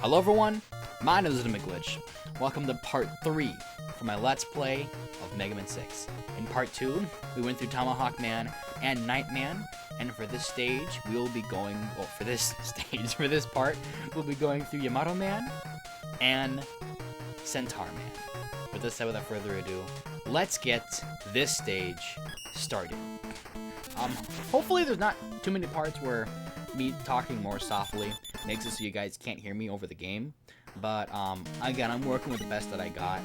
Hello everyone, my name is LittleMcglitch. Welcome to part 3 for my Let's Play of Megaman 6. In part 2, we went through Tomahawk Man and Nightman, and for this stage, we will be going, well, for this part, we'll be going through Yamato Man and Centaur Man. With this said, without further ado, let's get this stage started. Hopefully there's not too many parts where me talking more softly makes it so you guys can't hear me over the game. But, again, I'm working with the best that I got.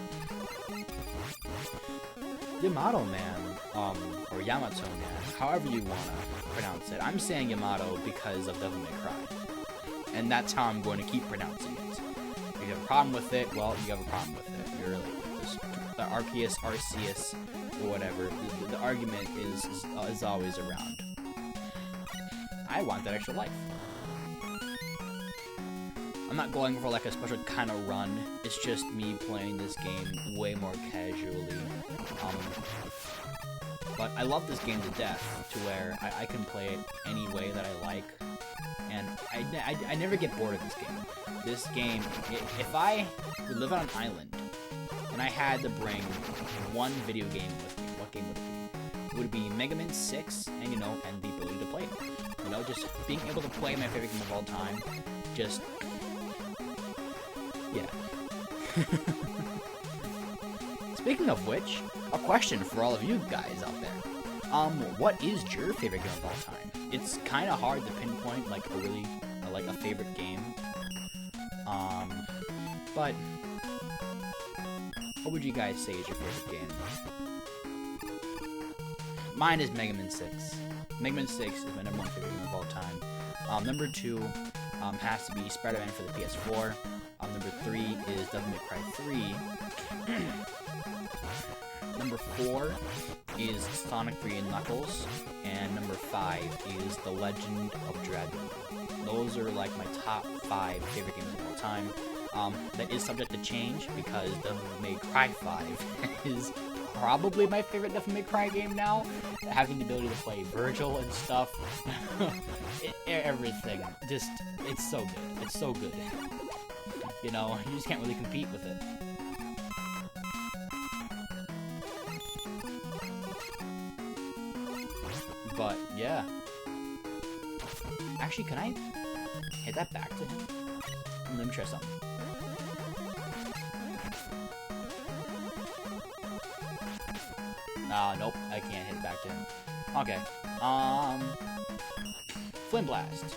Yamato Man, or Yamato Man, however you want to pronounce it. I'm saying Yamato because of Devil May Cry. And that's how I'm going to keep pronouncing it. If you have a problem with it, well, you have a problem with it. You're really, the Arceus, Arceus, or whatever, the argument is always around. I want that extra life. I'm not going for like a special kind of run. It's just me playing this game way more casually. But I love this game to death, to where I can play it any way that I like. And I never get bored of this game. This game, if I would live on an island, and I had to bring one video game with me, what game would it be? It would be Megaman 6, and and the ability to play it. Just being able to play my favorite game of all time, just, yeah. Speaking of which, a question for all of you guys out there. What is your favorite game of all time? It's kind of hard to pinpoint, like, a favorite game. But what would you guys say is your favorite game? Mine is Megaman 6. Megaman 6 is my #1 favorite game of all time. Number 2 has to be Spider-Man for the PS4. Number 3 is Devil May Cry 3. Number 4 is Sonic 3 and Knuckles. And number 5 is The Legend of Dragon. Those are like my top 5 favorite games of all time. That is subject to change because Devil May Cry 5 is probably my favorite Devil May Cry game now. Having the ability to play Virgil and stuff. Everything. Just, it's so good. It's so good. You just can't really compete with it. But, yeah. Actually, can I hit that back to him? Let me try something. Nope, I can't hit it back to him. Okay, Flame Blast.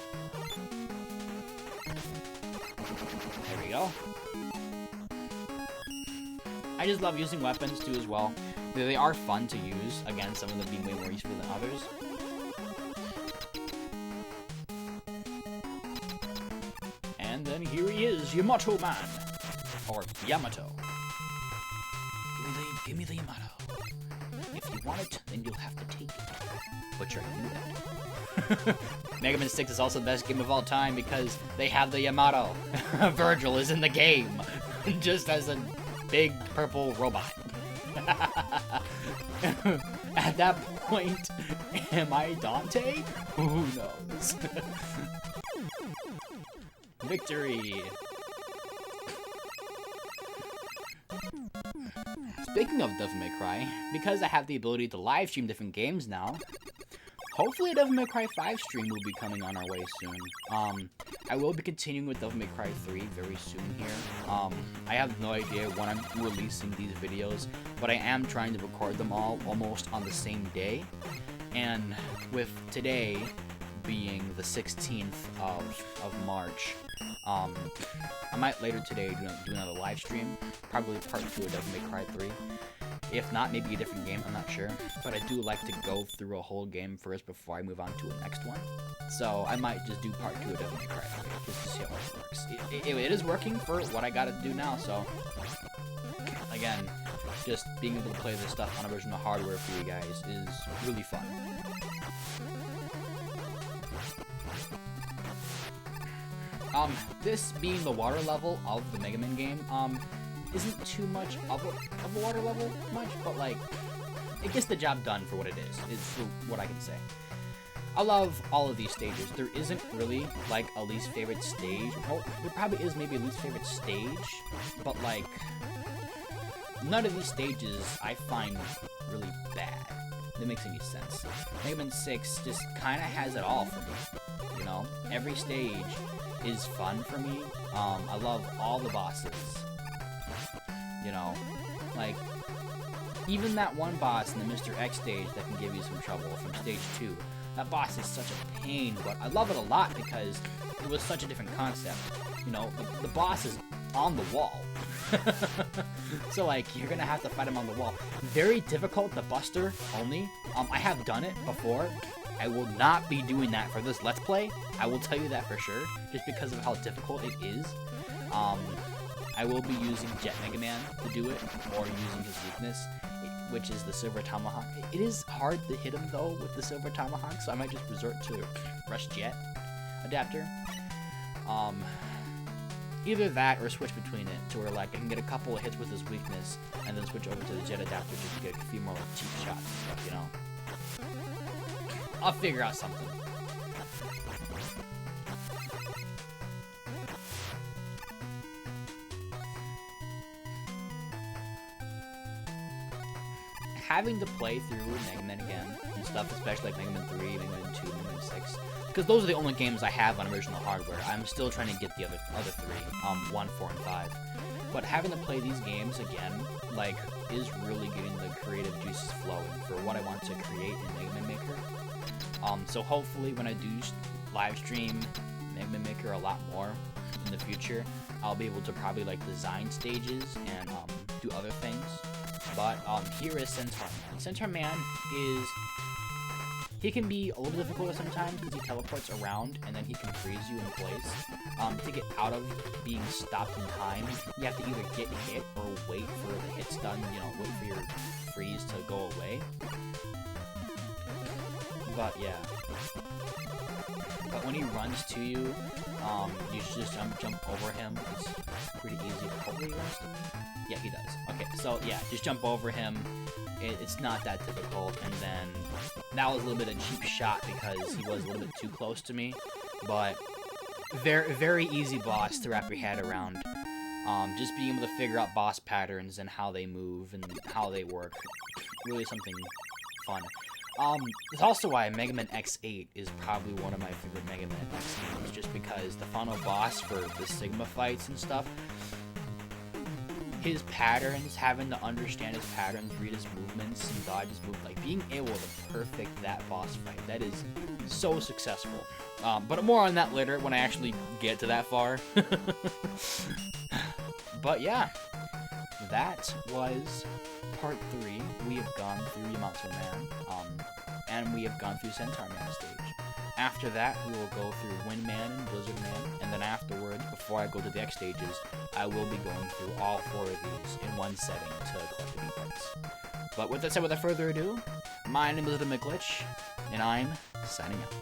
There we go. I just love using weapons, too, as well. They are fun to use. Again, some of them being way more useful than others. And then here he is, Yamato Man. Or Yamato. Give me the Yamato. If you want it, then you'll have to take it. But you're knew that. Megaman 6 is also the best game of all time because they have the Yamato. Virgil is in the game. Just as a big purple robot. At that point, am I Dante? Who knows? Victory! Speaking of Devil May Cry, because I have the ability to live stream different games now, hopefully a Devil May Cry 5 stream will be coming on our way soon. I will be continuing with Devil May Cry 3 very soon here. I have no idea when I'm releasing these videos, but I am trying to record them all almost on the same day. And with today being the 16th of March, I might later today do another live stream, probably part 2 of Devil May Cry 3. If not, maybe a different game, I'm not sure. But I do like to go through a whole game first before I move on to the next one. So I might just do part 2 of Devil May Cry 3, just to see how it works. It is working for what I gotta do now, so again, just being able to play this stuff on original hardware for you guys is really fun. This being the water level of the Mega Man game, isn't too much of a water level, but like, it gets the job done for what it is what I can say. I love all of these stages. There isn't really, like, a least favorite stage. Well, there probably is maybe a least favorite stage, but, like, none of these stages I find really bad. If that makes any sense. Mega Man 6 just kind of has it all for me, you know? Every stage is fun for me. I love all the bosses, you know? Like, even that one boss in the Mr. X stage that can give you some trouble from stage 2. That boss is such a pain, but I love it a lot because it was such a different concept. You know, the boss is on the wall. So, like, you're gonna have to fight him on the wall. Very difficult, the Buster only. I have done it before. I will not be doing that for this Let's Play. I will tell you that for sure, just because of how difficult it is. I will be using Jet Mega Man to do it, or using his weakness, which is the Silver Tomahawk. It is hard to hit him, though, with the Silver Tomahawk, so I might just resort to Rush Jet adapter. Either that or switch between it to where, like, I can get a couple of hits with his weakness and then switch over to the Jet adapter just to get a few more cheap shots and stuff, you know? I'll figure out something. Having to play through Mega Man again and stuff, especially like Mega Man 3, Mega Man 2, Mega Man 6, because those are the only games I have on original hardware. I'm still trying to get the other three, 1, 4, and 5. But having to play these games again, like, is really getting the creative juices flowing for what I want to create in Mega Man Maker. So hopefully when I do live stream Mega Man Maker a lot more in the future, I'll be able to probably, like, design stages and do other things. But here is Centaur Man. Centaur Man is... he can be a little difficult sometimes because he teleports around and then he can freeze you in place. To get out of being stopped in time, you have to either get hit or wait for the hit's done, you know, wait for your freeze to go away. But yeah. But when he runs to you, you should just jump over him. It's pretty easy. Hopefully he runs to me. Yeah, he does. Okay, so yeah, just jump over him. It's not that difficult. And then that was a little bit of a cheap shot because he was a little bit too close to me. But very, very easy boss to wrap your head around. Just being able to figure out boss patterns and how they move and how they work. Really something fun. It's also why Mega Man X8 is probably one of my favorite Mega Man X games, just because the final boss for the Sigma fights and stuff, his patterns, having to understand his patterns, read his movements, and dodge his movements, like, being able to perfect that boss fight, that is so successful. But more on that later when I actually get to that far. But yeah, that was part 3. We have gone through Yamato Man, and we have gone through Centaur Man stage. After that, we will go through Wind Man and Blizzard Man, and then afterwards, before I go to the X stages, I will be going through all 4 of these in one setting to collect the V-Bucks. But with that said, without further ado, my name is LittleMcglitch, and I'm signing out.